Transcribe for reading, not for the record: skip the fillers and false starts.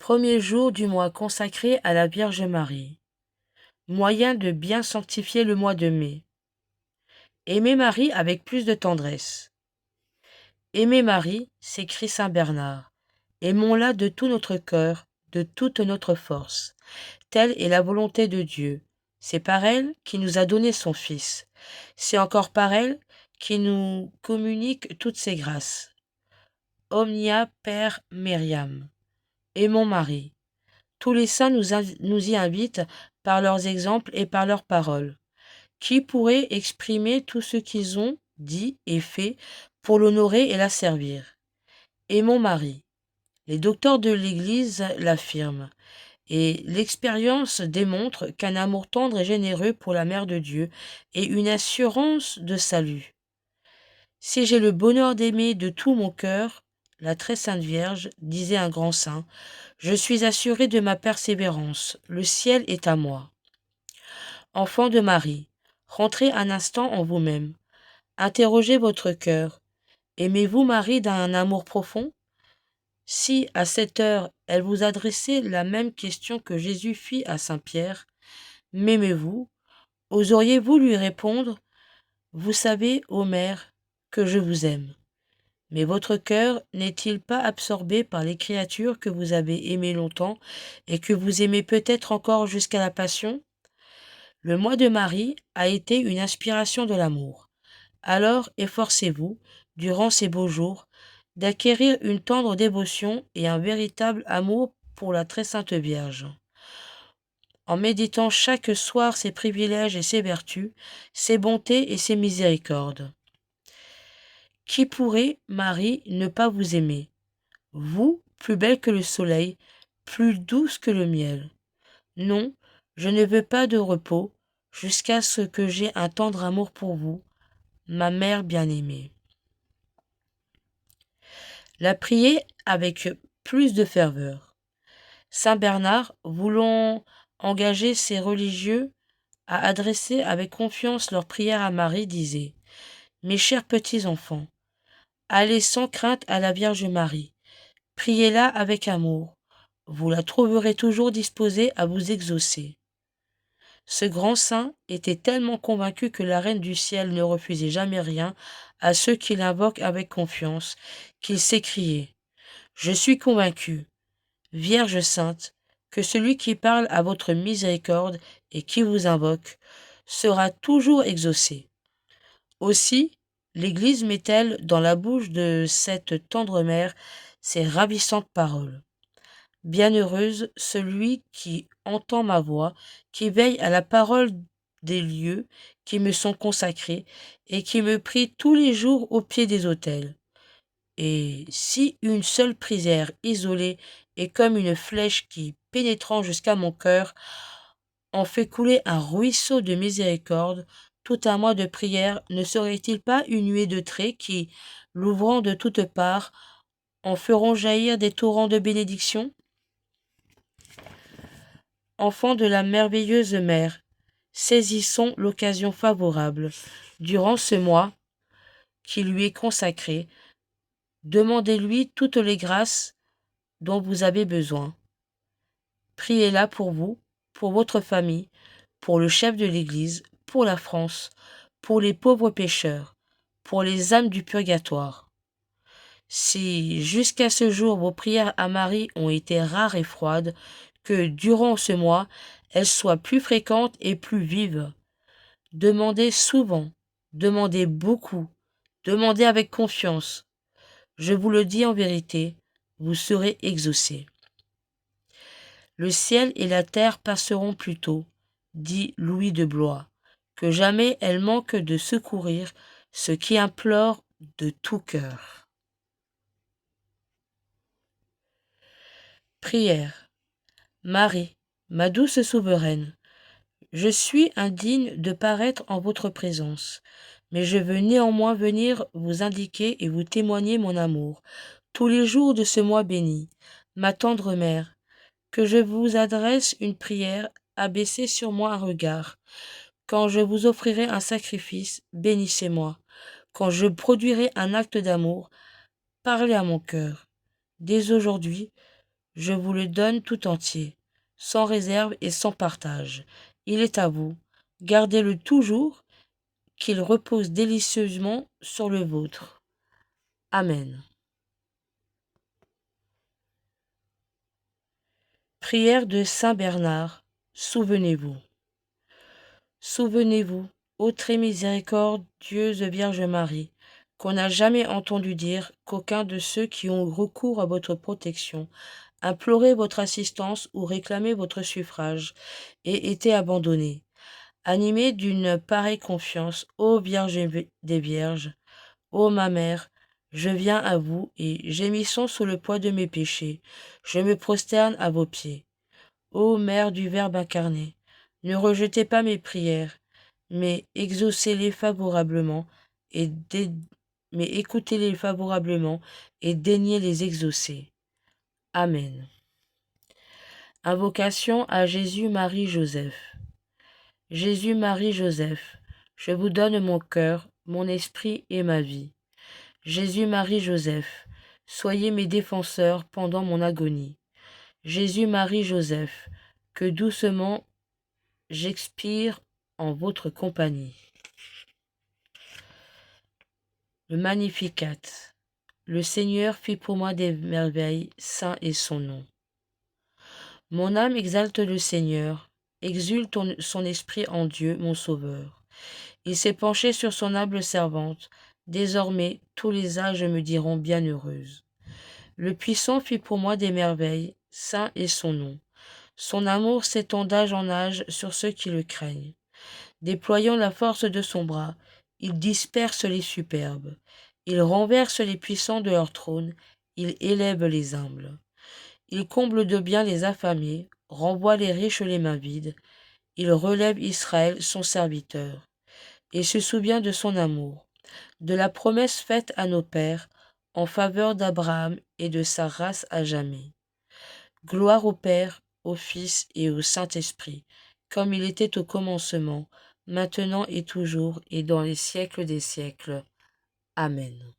Premier jour du mois consacré à la Vierge Marie. Moyen de bien sanctifier le mois de mai. Aimer Marie avec plus de tendresse. Aimer Marie, s'écrie saint Bernard. Aimons-la de tout notre cœur, de toute notre force. Telle est la volonté de Dieu. C'est par elle qui nous a donné son Fils. C'est encore par elle qui nous communique toutes ses grâces. Omnia per Meriam. Aimons Marie. Tous les saints nous y invitent par leurs exemples et par leurs paroles. Qui pourrait exprimer tout ce qu'ils ont dit et fait pour l'honorer et la servir? Aimons Marie. Les docteurs de l'Église l'affirment, et l'expérience démontre qu'un amour tendre et généreux pour la Mère de Dieu est une assurance de salut. Si j'ai le bonheur d'aimer de tout mon cœur, la très sainte Vierge, disait un grand saint, je suis assuré de ma persévérance, le ciel est à moi. Enfant de Marie, rentrez un instant en vous-même, interrogez votre cœur. Aimez-vous Marie d'un amour profond? Si, à cette heure, elle vous adressait la même question que Jésus fit à saint Pierre, m'aimez-vous? Oseriez-vous lui répondre, vous savez, ô mère, que je vous aime. Mais votre cœur n'est-il pas absorbé par les créatures que vous avez aimées longtemps et que vous aimez peut-être encore jusqu'à la passion? Le mois de Marie a été une inspiration de l'amour. Alors efforcez-vous, durant ces beaux jours, d'acquérir une tendre dévotion et un véritable amour pour la très sainte Vierge. En méditant chaque soir ses privilèges et ses vertus, ses bontés et ses miséricordes. Qui pourrait, Marie, ne pas vous aimer? Vous, plus belle que le soleil, plus douce que le miel. Non, je ne veux pas de repos, jusqu'à ce que j'aie un tendre amour pour vous, ma mère bien-aimée. La prier avec plus de ferveur. Saint Bernard, voulant engager ses religieux à adresser avec confiance leurs prières à Marie, disait « Mes chers petits-enfants, allez sans crainte à la Vierge Marie, priez-la avec amour, vous la trouverez toujours disposée à vous exaucer. » Ce grand saint était tellement convaincu que la Reine du ciel ne refusait jamais rien à ceux qui l'invoquent avec confiance, qu'il s'écriait « Je suis convaincu, Vierge sainte, que celui qui parle à votre miséricorde et qui vous invoque sera toujours exaucé. » Aussi, l'Église met-elle dans la bouche de cette tendre mère ces ravissantes paroles. Bienheureuse celui qui entend ma voix, qui veille à la parole des lieux qui me sont consacrés et qui me prie tous les jours au pied des autels. Et si une seule prière isolée est comme une flèche qui, pénétrant jusqu'à mon cœur, en fait couler un ruisseau de miséricorde, tout un mois de prière ne serait-il pas une nuée de traits qui, l'ouvrant de toutes parts, en feront jaillir des torrents de bénédiction? Enfants de la merveilleuse mère, saisissons l'occasion favorable, durant ce mois qui lui est consacré, demandez-lui toutes les grâces dont vous avez besoin. Priez-la pour vous, pour votre famille, pour le chef de l'Église, pour la France, pour les pauvres pécheurs, pour les âmes du purgatoire. Si jusqu'à ce jour vos prières à Marie ont été rares et froides, que durant ce mois, elles soient plus fréquentes et plus vives. Demandez souvent, demandez beaucoup, demandez avec confiance. Je vous le dis en vérité, vous serez exaucés. Le ciel et la terre passeront plus tôt, dit Louis de Blois, que jamais elles manquent de secourir ceux qui implorent de tout cœur. Prière. Marie, ma douce souveraine, je suis indigne de paraître en votre présence, mais je veux néanmoins venir vous indiquer et vous témoigner mon amour, tous les jours de ce mois béni, ma tendre mère, que je vous adresse une prière, abaissez sur moi un regard. Quand je vous offrirai un sacrifice, bénissez-moi. Quand je produirai un acte d'amour, parlez à mon cœur. Dès aujourd'hui, Je vous le donne tout entier, sans réserve et sans partage. Il est à vous. Gardez-le toujours, qu'il repose délicieusement sur le vôtre. Amen. Prière de Saint Bernard. Souvenez-vous. Souvenez-vous, ô très miséricordieuse Vierge Marie, qu'on n'a jamais entendu dire qu'aucun de ceux qui ont recours à votre protection, imploré votre assistance ou réclamé votre suffrage, ait été abandonné. Animé d'une pareille confiance, ô Vierge des Vierges, ô ma mère, je viens à vous et, gémissant sous le poids de mes péchés, je me prosterne à vos pieds. Ô Mère du Verbe incarné, ne rejetez pas mes prières, mais exaucez-les favorablement et mais écoutez-les favorablement et daignez les exaucer. Amen. Invocation à Jésus, Marie, Joseph. Jésus, Marie, Joseph, je vous donne mon cœur, mon esprit et ma vie. Jésus, Marie, Joseph, soyez mes défenseurs pendant mon agonie. Jésus, Marie, Joseph, que doucement j'expire en votre compagnie. Le Magnificat. Le Seigneur fit pour moi des merveilles, saint est son nom. Mon âme exalte le Seigneur, exulte son esprit en Dieu, mon Sauveur. Il s'est penché sur son humble servante. Désormais, tous les âges me diront bienheureuse. Le Puissant fit pour moi des merveilles, saint est son nom. Son amour s'étend d'âge en âge sur ceux qui le craignent. Déployant la force de son bras, il disperse les superbes. Il renverse les puissants de leur trône, il élève les humbles. Il comble de bien les affamés, renvoie les riches les mains vides. Il relève Israël, son serviteur, et se souvient de son amour, de la promesse faite à nos pères, en faveur d'Abraham et de sa race à jamais. Gloire au Père, au Fils et au Saint-Esprit, comme il était au commencement, maintenant et toujours, et dans les siècles des siècles. Amen.